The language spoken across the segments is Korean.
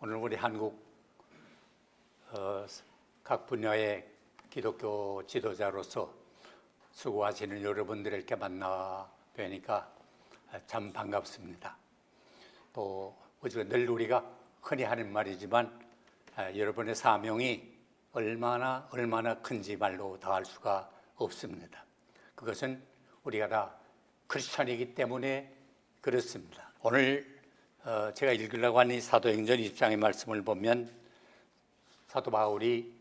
오늘 우리 한국 각 분야의 기독교 지도자로서 수고하시는 여러분들을 이렇게 만나 뵈니까 참 반갑습니다. 또 늘 우리가 흔히 하는 말이지만 여러분의 사명이 얼마나 큰지 말로 다할 수가 없습니다. 그것은 우리가 다 크리스천이기 때문에 그렇습니다. 오늘 제가 읽으려고 하는 이 사도행전 20장의 말씀을 보면 사도 바울이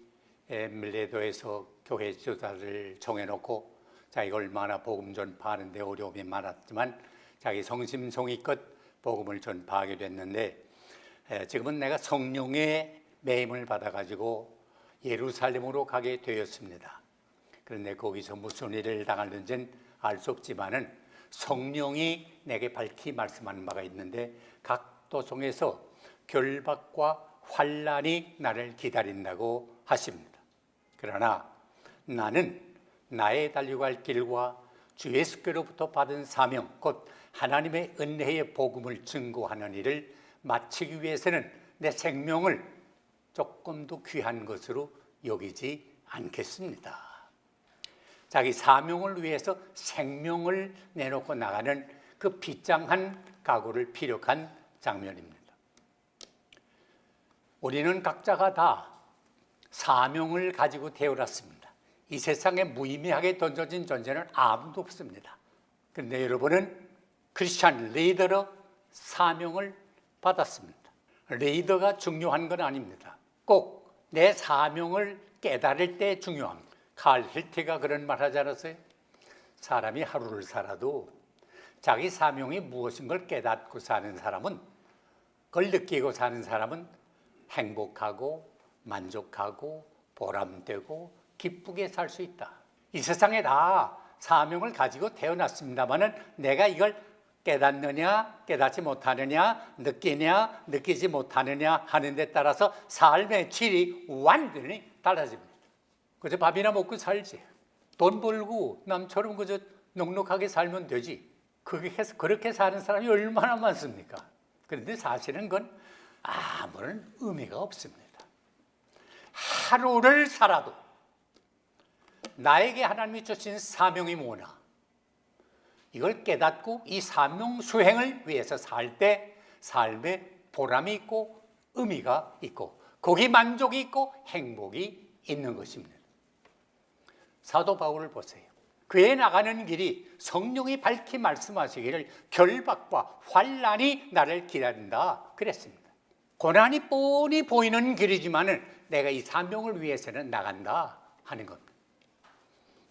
밀레도에서 교회 지도자를 정해놓고 자기가 얼마나 복음 전파하는 데 어려움이 많았지만 자기 성심성의껏 복음을 전파하게 됐는데 지금은 내가 성령의 매임을 받아가지고 예루살렘으로 가게 되었습니다. 그런데 거기서 무슨 일을 당하는지는 알 수 없지만은 성령이 내게 밝히 말씀하는 바가 있는데 각 도성에서 결박과 환난이 나를 기다린다고 하십니다. 그러나 나는 나의 달려갈 길과 주 예수께로부터 받은 사명 곧 하나님의 은혜의 복음을 증거하는 일을 마치기 위해서는 내 생명을 조금도 귀한 것으로 여기지 않겠습니다. 자기 사명을 위해서 생명을 내놓고 나가는 그 비장한 각오를 피력한 장면입니다. 우리는 각자가 다 사명을 가지고 태어났습니다. 이 세상에 무의미하게 던져진 존재는 아무도 없습니다. 그런데 여러분은 크리스천 리더로 사명을 받았습니다. 리더가 중요한 건 아닙니다. 꼭 내 사명을 깨달을 때 중요합니다. 칼 힐티가 그런 말 하지 않았어요? 사람이 하루를 살아도 자기 사명이 무엇인 걸 깨닫고 사는 사람은, 그걸 느끼고 사는 사람은 행복하고 만족하고 보람되고 기쁘게 살 수 있다. 이 세상에 다 사명을 가지고 태어났습니다마는 내가 이걸 깨닫느냐 깨닫지 못하느냐 느끼냐 느끼지 못하느냐 하는 데 따라서 삶의 질이 완전히 달라집니다. 그저 밥이나 먹고 살지, 돈 벌고 남처럼 그저 넉넉하게 살면 되지, 그렇게 사는 사람이 얼마나 많습니까? 그런데 사실은 그건 아무런 의미가 없습니다. 하루를 살아도 나에게 하나님이 주신 사명이 뭐나 이걸 깨닫고 이 사명 수행을 위해서 살 때 삶에 보람이 있고 의미가 있고 거기 만족이 있고 행복이 있는 것입니다. 사도 바울을 보세요. 그의 나가는 길이 성령이 밝히 말씀하시기를 결박과 환난이 나를 기다린다 그랬습니다. 고난이 뻔히 보이는 길이지만은 내가 이 사명을 위해서는 나간다 하는 겁니다.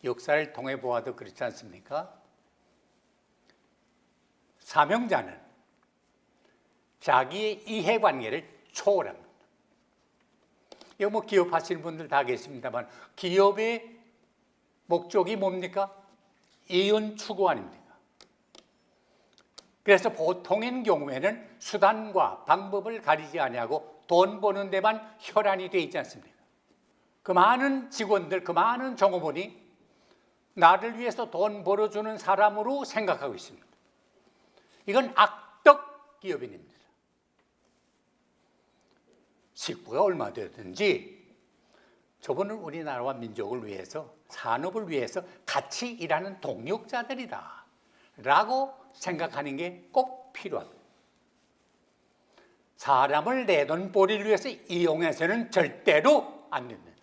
역사를 통해 보아도 그렇지 않습니까? 사명자는 자기의 이해관계를 초월합니다. 이거 기업하시는 분들 다 계십니다만 기업의 목적이 뭡니까? 이윤 추구 아닙니까? 그래서 보통인 경우에는 수단과 방법을 가리지 아니하고 돈 버는 데만 혈안이 되어 있지 않습니까? 그 많은 직원들, 그 많은 종업원이 나를 위해서 돈 벌어주는 사람으로 생각하고 있습니다. 이건 악덕 기업인입니다. 식구가 얼마 되든지 저분은 우리나라와 민족을 위해서, 산업을 위해서 같이 일하는 동력자들이다 라고 생각하는 게 꼭 필요합니다. 사람을 내 돈 벌이를 위해서 이용해서는 절대로 안 됩니다.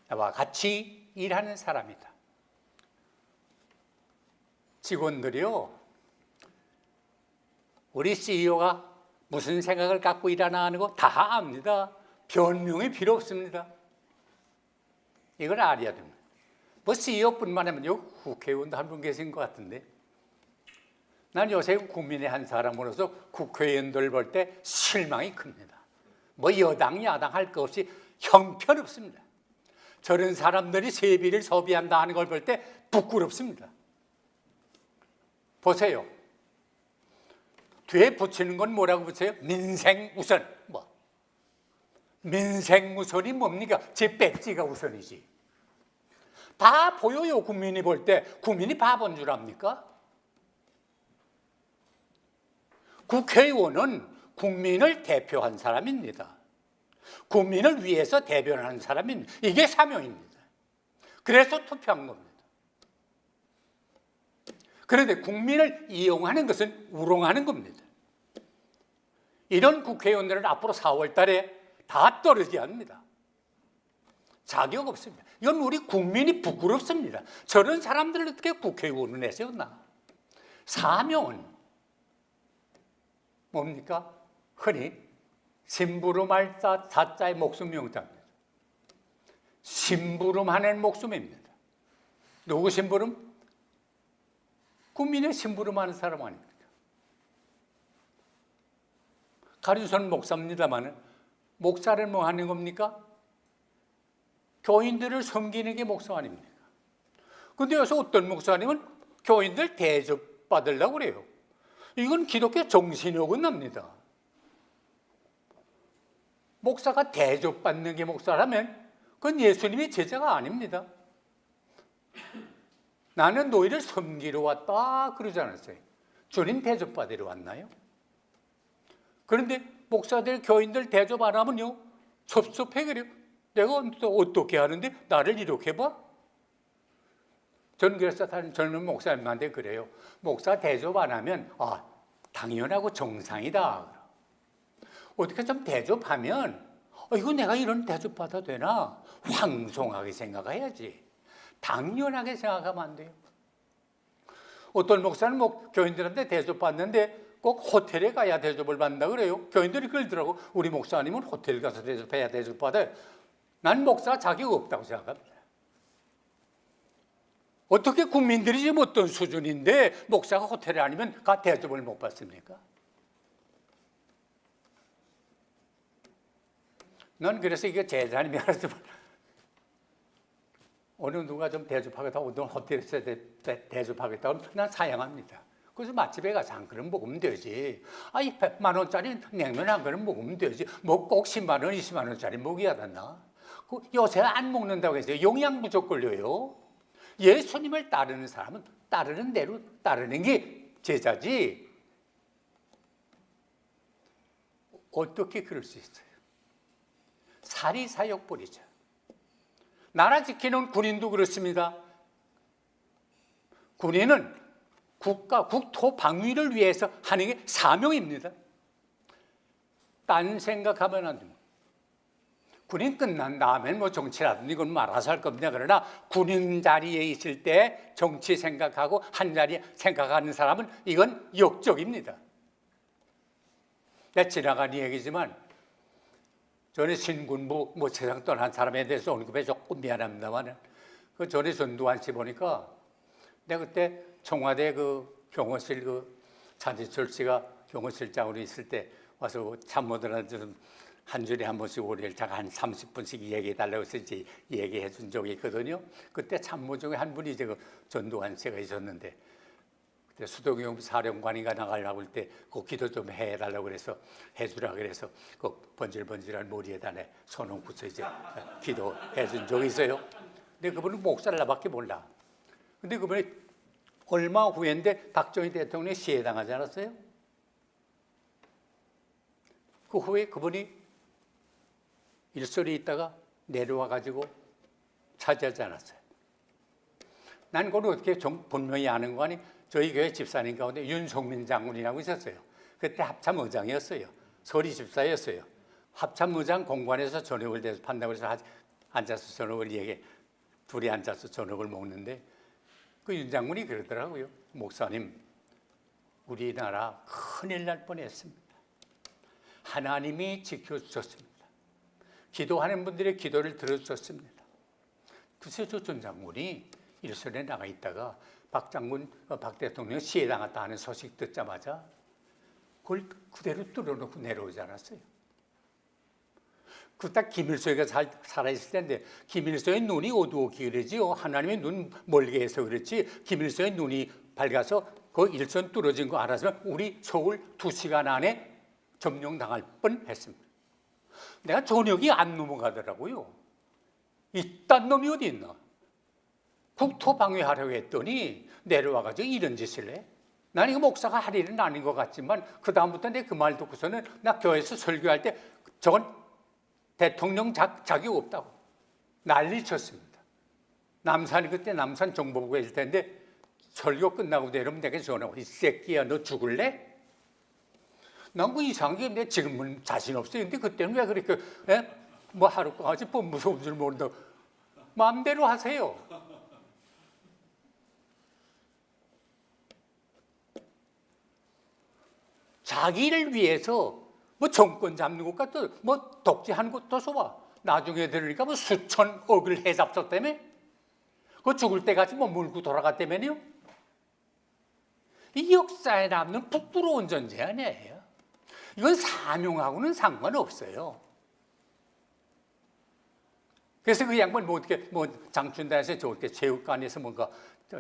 나와 같이 일하는 사람이다. 직원들이요, 우리 CEO가 무슨 생각을 갖고 일하나 하는 거 다 압니다. 변명이 필요 없습니다. 이걸 알아야 됩니다. CEO뿐만 아니라 국회의원도 한 분 계신 것 같은데, 난 요새 국민의 한 사람으로서 국회의원들 볼 때 실망이 큽니다. 여당 야당 할 것 없이 형편없습니다. 저런 사람들이 세비를 소비한다 하는 걸 볼 때 부끄럽습니다. 보세요. 뒤에 붙이는 건 뭐라고 붙여요? 민생우선. 민생우선이 뭡니까? 제 배지가 우선이지. 다 보여요. 국민이 볼 때. 국민이 바본 줄 압니까? 국회의원은 국민을 대표한 사람입니다. 국민을 위해서 대변하는 사람입니다. 이게 사명입니다. 그래서 투표한 겁니다. 그런데 국민을 이용하는 것은 우롱하는 겁니다. 이런 국회의원들은 앞으로 4월 달에 다 떨어져야 합니다. 자격 없습니다. 이건 우리 국민이 부끄럽습니다. 저런 사람들을 어떻게 국회의원을 내세웠나? 사명은 뭡니까? 흔히 심부름할 자자의 목숨 명자입니다. 심부름하는 목숨입니다. 누구 심부름? 국민의 심부름하는 사람 아닙니까? 가류선 목사입니다만 목사를 뭐 하는 겁니까? 교인들을 섬기는 게 목사 아닙니까? 근데 여기서 어떤 목사님은 교인들 대접받으려고 그래요. 이건 기독교 정신이 어긋납니다. 목사가 대접받는 게 목사라면 그건 예수님의 제자가 아닙니다. 나는 너희를 섬기러 왔다 그러지 않았어요. 주님 대접받으러 왔나요? 그런데 목사들, 교인들 대접 안 하면요 섭섭해 그래요. 내가 어떻게 하는데 나를 이렇게 봐? 저는 그래서 다른 젊은 목사님한테 그래요. 목사 대접 안 하면 당연하고 정상이다. 어떻게 좀 대접하면 이거 내가 이런 대접 받아도 되나? 황송하게 생각해야지. 당연하게 생각하면 안 돼요. 어떤 목사는 교인들한테 대접받는데 꼭 호텔에 가야 대접을 받는다 그래요. 교인들이 그러더라고. 우리 목사님은 호텔 가서 대접해야 대접받아요. 난 목사 자격 없다고 생각합니다. 어떻게 국민들이 지금 어떤 수준인데 목사가 호텔에 아니면 가 대접을 못 받습니까? 난 그래서 이게 제자님이 알아서 어느 누가 좀 대접하겠다고 오늘 호텔에서 대접하겠다고 난 사양합니다. 그래서 맛집에 가서 한 그릇 먹으면 되지. 이 100만 원짜리 냉면 한 그릇 먹으면 되지. 뭐 꼭 10만 원, 20만 원짜리 먹어야 되나? 요새 안 먹는다고 해서 영양 부족 걸려요. 예수님을 따르는 사람은 따르는 대로 따르는 게 제자지. 어떻게 그럴 수 있어요? 사리사욕 버리죠. 나라 지키는 군인도 그렇습니다. 군인은 국가, 국토 방위를 위해서 하는 게 사명입니다. 딴 생각하면 안 됩니다. 군인 끝난 다음에 뭐 정치라든지 이건 알아서 할 겁니다. 그러나 군인 자리에 있을 때 정치 생각하고 한 자리에 생각하는 사람은 이건 역적입니다. 내가 지나간 얘기지만 전에 신군부 세상 떠난 사람에 대해서 언급해 조금 미안합니다만 그 전에 전두환 씨 보니까 내가 그때 청와대 그 경호실 차지철 씨가 경호실장으로 있을 때 와서 참모들한테 좀 한 주에 한 번씩 월요일 잠깐 한 30분씩 얘기해 달라고 해서 이제 얘기해 준 적이 있거든요. 그때 참모 중에 한 분이 이제 그 전두환 씨가 있었는데 그때 수도경 사령관이가 나가려고 할 때 그 기도 좀 해달라고 그래서 해주라 그래서 그 번질번질한 머리에다 손 얹고서 이제 기도해 준 적이 있어요. 근데 그분은 목사를 나밖에 몰라. 근데 그분이 얼마 후인데 박정희 대통령이 시해당하지 않았어요? 그 후에 그분이 일설이 있다가 내려와 가지고 차지하지 않았어요. 난 그걸 어떻게 분명히 아는 거 아니? 저희 교회 집사님 가운데 윤석민 장군이라고 있었어요. 그때 합참의장이었어요. 서리 집사였어요. 합참의장 공관에서 저녁을 대접한다고 해서 앉아서 저녁을 둘이 앉아서 저녁을 먹는데 그 윤 장군이 그러더라고요. 목사님, 우리나라 큰일 날 뻔했습니다. 하나님이 지켜주셨습니다. 기도하는 분들의 기도를 들어주셨습니다. 구세조 전 장군이 일선에 나가 있다가 박 대통령이 시해당했다 하는 소식 듣자마자 그걸 그대로 뚫어놓고 내려오지 않았어요. 그때 김일성이가 살아있을 텐데 김일성의 눈이 어두웠기 그러지요. 하나님의 눈 멀게 해서 그렇지 김일성의 눈이 밝아서 그 일선 뚫어진 거 알았으면 우리 서울 2시간 안에 점령당할 뻔했습니다. 내가 저녁이 안 넘어가더라고요. 이딴 놈이 어디 있나? 국토 방위하려고 했더니 내려와가지고 이런 짓을 해. 난 이거 목사가 할 일은 아닌 것 같지만 그 다음부터 내 그 말 듣고서는 나 교회에서 설교할 때 저건 대통령 자격 없다고 난리 쳤습니다. 남산이 그때 남산 정보부가 있을 텐데 설교 끝나고 내려면 내가 전화하고 이 새끼야 너 죽을래? 난 그 이상한 게 내 지금은 자신 없어요. 근데 그때는 왜 그렇게 뭐 하루까지 뭐 무서운 줄 모른다고 마음대로 하세요. 자기를 위해서 뭐 정권 잡는 것 같아, 뭐 독재하는 것도 좋아. 나중에 들으니까 뭐 수천억을 해잡섰다며? 그 죽을 때까지 뭐 물고 돌아갔다며요? 이 역사에 남는 부끄러운 존재 아니에요. 이건 사명하고는 상관없어요. 그래서 그 양반 뭐 어떻게 뭐 장춘대에서 저렇게 체육관에서 뭔가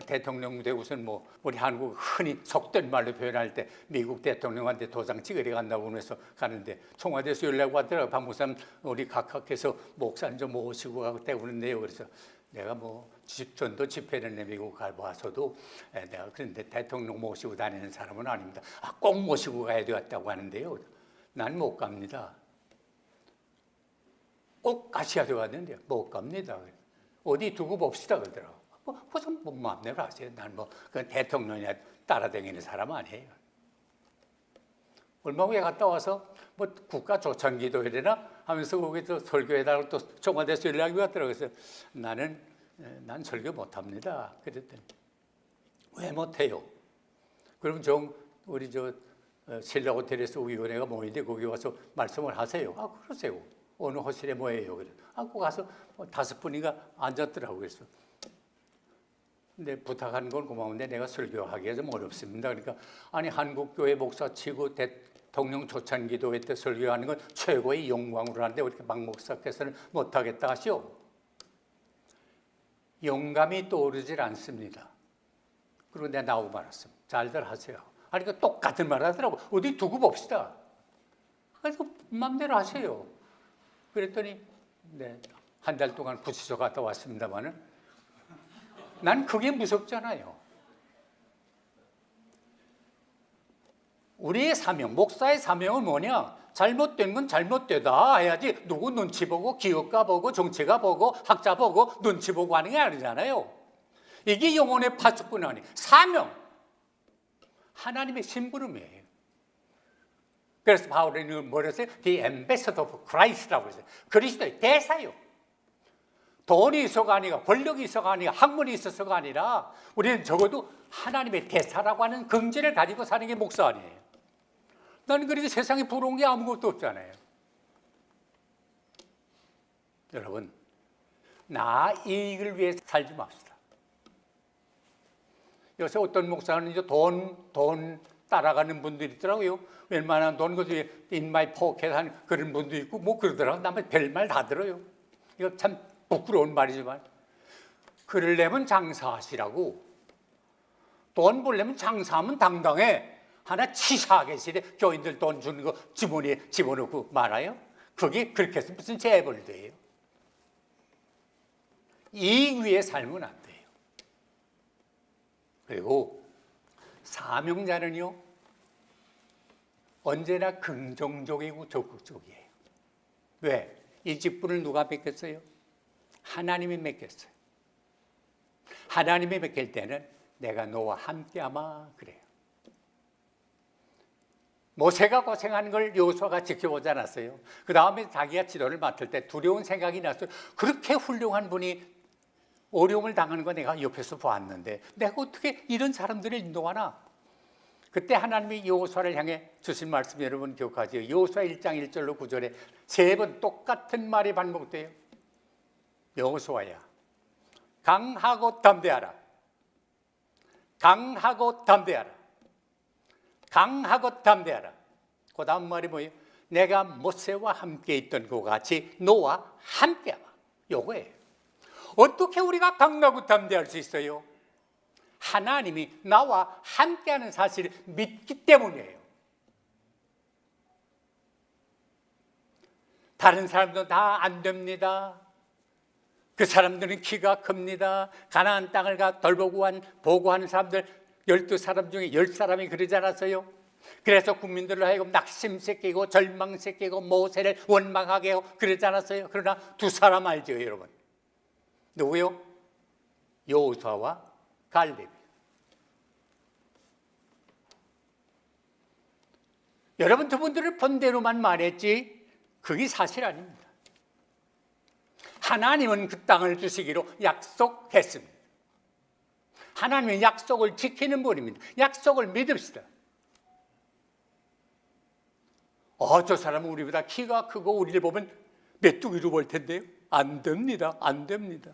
대통령 되고서는 뭐 우리 한국 흔히 속된 말로 표현할 때 미국 대통령한테 도장 찍으러 간다고 하면서 가는데 청와대에서 연락 왔더라고요. 박목사님 우리 각각해서 목사님 좀 모시고 가고 때우는데요. 그래서 내가 뭐 전도 집회를 미국 가봐서도 내가 그런데 대통령 모시고 다니는 사람은 아닙니다. 꼭 모시고 가야 되었다고 하는데요. 난 못 갑니다. 꼭 가셔야 되겠는데 못 갑니다. 어디 두고 봅시다 그러더라고. 무슨 뭐 마음대로 하세요. 난 뭐 그 대통령이나 따라다니는 사람 아니에요. 얼마 후에 갔다 와서 뭐 국가 조창기도 해되나 하면서 거기서 설교해달라고 또 청와대에서 연락이 왔더라고요. 그래서 난 설교 못합니다. 그랬더니 왜 못해요? 그럼 우리 신라 호텔에서 위원회가 모이는데 거기 와서 말씀을 하세요. 그러세요. 어느 호실에 뭐예요? 그래. 그 가서 5분이가 앉았더라고요. 그래서 근데 부탁한 건 고마운데 내가 설교하기가 좀 어렵습니다. 그러니까 아니 한국교회 목사 치고 대통령 초창기도회 때 설교하는 건 최고의 영광으로 하는데 이렇게 박 목사께서는 못하겠다 하시오. 영감이 떠오르질 않습니다. 그리고 내가 나오고 말았습니다. 잘들 하세요. 아니 그 똑같은 말 하더라고. 어디 두고 봅시다. 그래서 마음대로 하세요. 그랬더니 한 달 동안 구치소 갔다 왔습니다만은 난 그게 무섭잖아요. 우리의 사명, 목사의 사명은 뭐냐? 잘못된 건 잘못되다 해야지 누구 눈치 보고 기업가 보고 정치가 보고 학자 보고 눈치 보고 하는 게 아니잖아요. 이게 영혼의 파수꾼 아니 사명, 하나님의 심부름이에요. 그래서 바울은 뭐라 했어요? The ambassador of Christ라고 했어요. 그리스도의 대사요. 돈이 있어가 아니라 권력이 있어가 아니라 학문이 있어서가 아니라 우리는 적어도 하나님의 대사라고 하는 긍지를 가지고 사는 게 목사 아니에요. 나는 그렇게 세상에 부러운 게 아무것도 없잖아요. 여러분, 나 이익을 위해 살지 맙시다. 요새 어떤 목사는 이제 돈 따라가는 분들이 있더라고요. 웬만한 돈, 그 인마이 포켓한 그런 분도 있고 뭐 그러더라고요. 남의 별말 다 들어요. 이거 참 부끄러운 말이지만 그러려면 장사하시라고. 돈 벌려면 장사하면 당당해. 하나 치사하게 시대 교인들 돈 주는 거 주머니에 집어넣고 말아요. 그게 그렇게 해서 무슨 재벌이에요. 이익 위에 살면 안 돼요. 그리고 사명자는요 언제나 긍정적이고 적극적이에요. 왜? 이 직분을 누가 맡겼어요? 하나님이 맡겼어요. 하나님이 맡길 때는 내가 너와 함께하마 그래요. 모세가 고생하는 걸 여호수아가 지켜보지 않았어요. 그 다음에 자기가 지도를 맡을 때 두려운 생각이 났어요. 그렇게 훌륭한 분이 어려움을 당하는 거 내가 옆에서 보았는데 내가 어떻게 이런 사람들을 인도하나? 그때 하나님이 여호수아를 향해 주신 말씀 여러분 기억하지요? 여호수아 1장 1절로 9절에 3번 똑같은 말이 반복돼요. 여호수아야, 강하고 담대하라. 강하고 담대하라. 강하고 담대하라. 그 다음 말이 뭐예요? 내가 모세와 함께 있던 것 같이 너와 함께하라. 요거예요. 어떻게 우리가 강하고 담대할 수 있어요? 하나님이 나와 함께하는 사실을 믿기 때문이에요. 다른 사람도 다 안 됩니다. 그 사람들은 키가 큽니다. 가나안 땅을 보고하는 사람들 12사람 중에 10사람이 그러지 않았어요? 그래서 국민들로 하여금 낙심시키고 절망시키고 모세를 원망하게 하고 그러지 않았어요? 그러나 2사람 알죠, 여러분? 누구요? 여호수아와 갈렙. 여러분, 저분들을 본대로만 말했지 그게 사실 아닙니다. 하나님은 그 땅을 주시기로 약속했습니다. 하나님은 약속을 지키는 분입니다. 약속을 믿읍시다. 저 사람은 우리보다 키가 크고 우리를 보면 메뚜기로 볼 텐데요. 안 됩니다. 안 됩니다.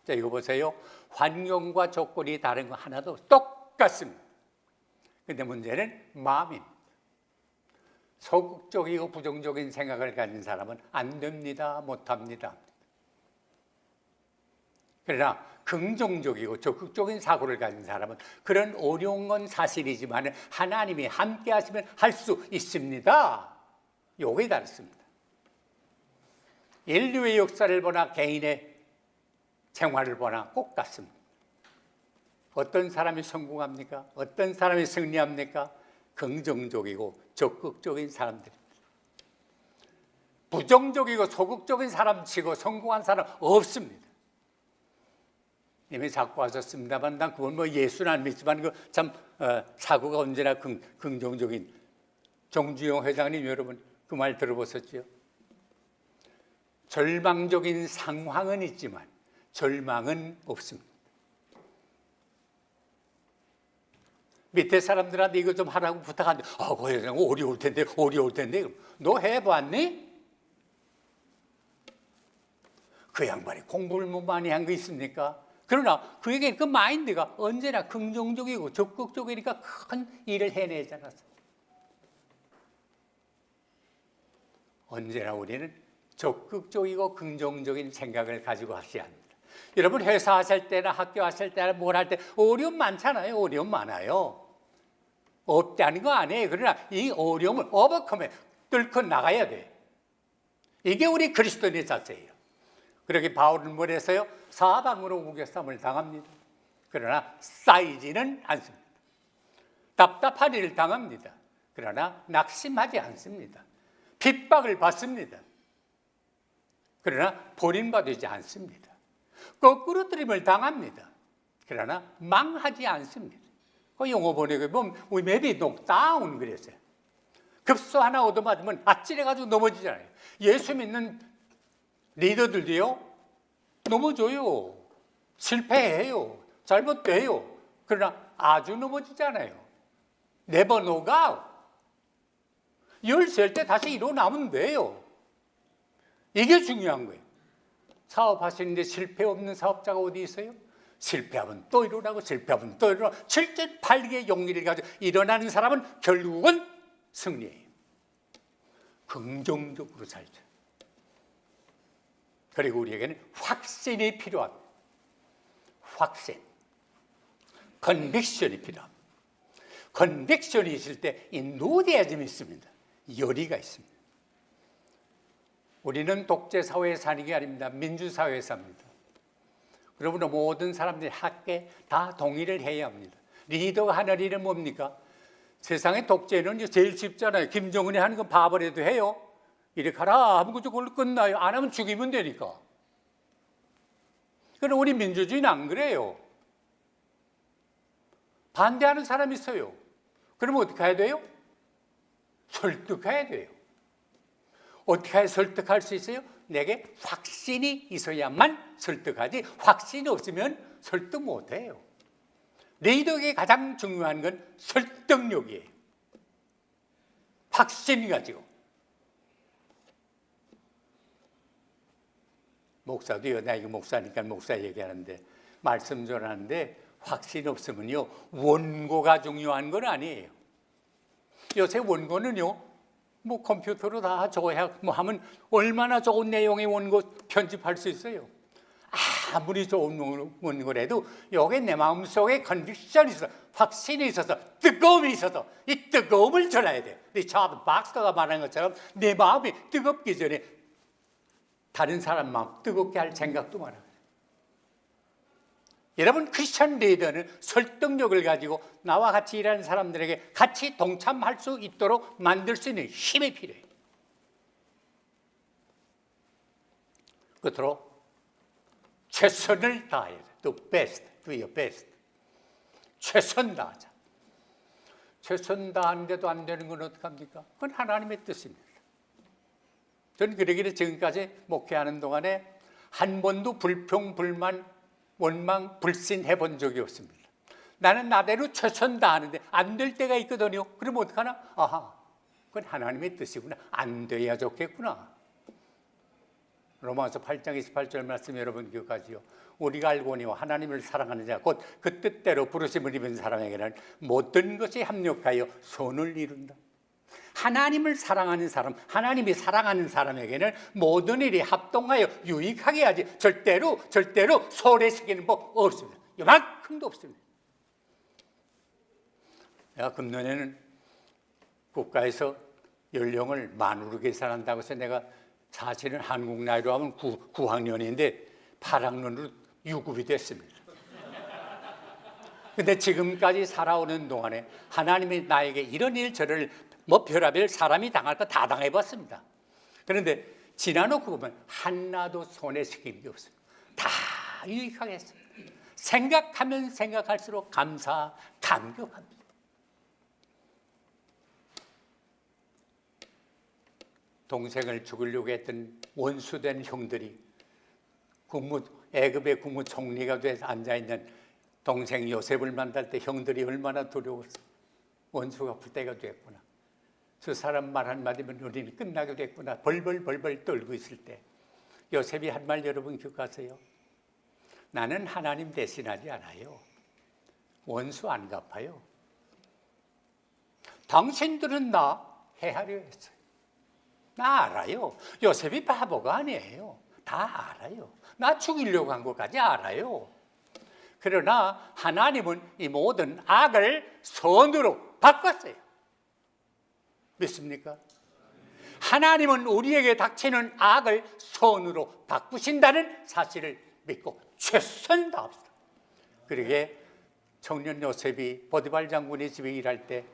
자, 이거 보세요. 환경과 조건이 다른 거 하나도 똑같습니다. 근데 문제는 마음입니다. 소극적이고 부정적인 생각을 가진 사람은 안 됩니다. 못합니다. 그러나 긍정적이고 적극적인 사고를 가진 사람은 그런 어려운 건 사실이지만 하나님이 함께 하시면 할 수 있습니다. 요게 다릅니다. 인류의 역사를 보나 개인의 생활을 보나 꼭 같습니다. 어떤 사람이 성공합니까? 어떤 사람이 승리합니까? 긍정적이고 적극적인 사람들입니다. 부정적이고 소극적인 사람 치고 성공한 사람 없습니다. 이미 자꾸 하셨습니다만 난 그건 뭐 예수는 안 믿지만 그 참 사고가 언제나 긍정적인 정주영 회장님 여러분 그 말 들어보셨죠? 절망적인 상황은 있지만 절망은 없습니다. 밑에 사람들한테 이거 좀 하라고 부탁하는데 어려울 텐데 너 해봤니? 그 양반이 공부를 뭐 많이 한 거 있습니까? 그러나 그에게 그 마인드가 언제나 긍정적이고 적극적이니까 큰 일을 해내지 않았어요. 언제나 우리는 적극적이고 긍정적인 생각을 가지고 하셔야 합니다. 여러분 회사 하실 때나 학교 하실 때나 뭘 할 때 어려움 많잖아요. 어려움 많아요. 없다는 거 아니에요. 그러나 이 어려움을 오버컴해 뚫고 나가야 돼요. 이게 우리 그리스도인의 자세예요. 그렇게 바울은 뭘 했어요? 사방으로 우겨쌈을 당합니다. 그러나 쌓이지는 않습니다. 답답한 일을 당합니다. 그러나 낙심하지 않습니다. 핍박을 받습니다. 그러나 버림받지 않습니다. 거꾸로뜨림을 당합니다. 그러나 망하지 않습니다. 그 용어 번역에 보면 we may be knocked down 그랬어요. 급소 하나 얻어맞으면 아찔해가지고 넘어지잖아요. 예수 믿는 리더들도요 넘어져요. 실패해요. 잘못돼요. 그러나 아주 넘어지잖아요. Never knock out. 열셀 때 다시 일어나면 돼요. 이게 중요한 거예요. 사업하시는데 실패 없는 사업자가 어디 있어요? 실패하면 또 일어나고 실패하면 또 일어나고 7절 8개의 용기를 가지고 일어나는 사람은 결국은 승리해요. 긍정적으로 살죠. 그리고 우리에게는 확신이 필요합니다. 확신. 컨빅션이 필요합니다. 컨빅션이 있을 때 인도대야즘이 있습니다. 열의가 있습니다. 우리는 독재사회에 사는 게 아닙니다. 민주사회에 삽니다. 그러므로 모든 사람들이 함께 다 동의를 해야 합니다. 리더가 하는 일은 뭡니까? 세상의 독재는 제일 쉽잖아요. 김정은이 하는 건 바보라도 해요. 이렇게 하라 하면 그걸로 끝나요. 안 하면 죽이면 되니까. 그런데 우리 민주주의는 안 그래요. 반대하는 사람이 있어요. 그러면 어떻게 해야 돼요? 설득해야 돼요. 어떻게 해야 설득할 수 있어요? 내게 확신이 있어야만 설득하지 확신이 없으면 설득 못해요. 리더에게 가장 중요한 건 설득력이에요. 확신 가지고. 목사도요. 나 이거 목사니까 목사 얘기하는데 말씀 전하는데 확신 없으면요. 원고가 중요한 건 아니에요. 요새 원고는요. 뭐 컴퓨터로 다 적어야 뭐 하면 얼마나 좋은 내용의 원고 편집할 수 있어요. 아무리 좋은 원고라도 여기 내 마음속에 컨빅션이 있어서 확신이 있어서 뜨거움이 있어서 이 뜨거움을 전해야 돼요. 리차드 박스터가 말한 것처럼 내 마음이 뜨겁기 전에 다른 사람 마음 뜨겁게 할 생각도 많아요. 여러분, 크리스천 리더는 설득력을 가지고 나와 같이 일하는 사람들에게 같이 동참할 수 있도록 만들 수 있는 힘이 필요해요. 끝으로 최선을 다해야 돼. Do best, do your best. 최선 다하자. 최선 다하는데도 안 되는 건 어떡합니까? 그건 하나님의 뜻입니다. 저는 그러기를 지금까지 목회하는 동안에 한 번도 불평, 불만, 원망, 불신해 본 적이 없습니다. 나는 나대로 최선 다하는데 안 될 때가 있거든요. 그럼 어떡하나? 아하, 그건 하나님의 뜻이구나. 안 돼야 좋겠구나. 로마서 8장 28절 말씀 여러분 기억하지요? 우리가 알고니와 하나님을 사랑하는 자 곧 그 뜻대로 부르심을 입은 사람에게는 모든 것이 합력하여 선을 이룬다. 하나님을 사랑하는 사람, 하나님이 사랑하는 사람에게는 모든 일이 합동하여 유익하게 하지 절대로 소홀해지기는 법 없습니다. 이만큼도 없습니다. 내가 금년에는 국가에서 연령을 만으로 계산한다고 해서 내가 사실은 한국 나이로 하면 9학년인데 8학년으로 유급이 됐습니다. 근데 지금까지 살아오는 동안에 하나님이 나에게 이런 일 저를 별하별 사람이 당할 거 다 당해봤습니다. 그런데 지나놓고 보면 하나도 손해시킨 게 없습니다. 다 유익하게 했습니다. 생각하면 생각할수록 감격합니다. 동생을 죽이려고 했던 원수된 형들이 애굽의 국무총리가 돼서 앉아있는 동생 요셉을 만날 때 형들이 얼마나 두려웠어요. 원수가 부대가 됐구나. 저 사람 말 한마디면 우리는 끝나게 됐구나. 벌벌 떨고 있을 때 요셉이 한 말 여러분 기억하세요? 나는 하나님 대신하지 않아요. 원수 안 갚아요. 당신들은 나 해하려 했어요. 나 알아요. 요셉이 바보가 아니에요. 다 알아요. 나 죽이려고 한 것까지 알아요. 그러나 하나님은 이 모든 악을 선으로 바꿨어요. 믿습니까? 하나님은 우리에게 닥치는 악을 선으로 바꾸신다는 사실을 믿고 최선 다합시다. 그러게 청년 요셉이 보디발 장군의 집에 일할 때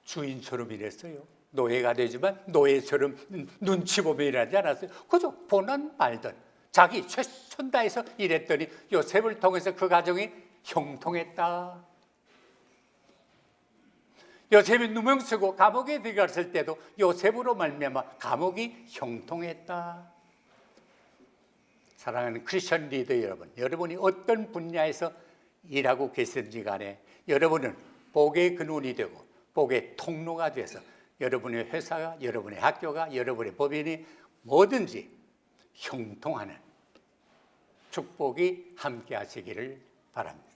주인처럼 일했어요. 노예가 되지만 노예처럼 눈치 보며 일하지 않았어요. 그저 보는 말든 자기 최선 다해서 일했더니 요셉을 통해서 그 가정이 형통했다. 요셉이 누명 쓰고 감옥에 들어갔을 때도 요셉으로 말미암아 감옥이 형통했다. 사랑하는 크리스천 리더 여러분, 여러분이 어떤 분야에서 일하고 계시든지 간에 여러분은 복의 근원이 되고 복의 통로가 돼서 여러분의 회사가, 여러분의 학교가, 여러분의 법인이 뭐든지 형통하는 축복이 함께 하시기를 바랍니다.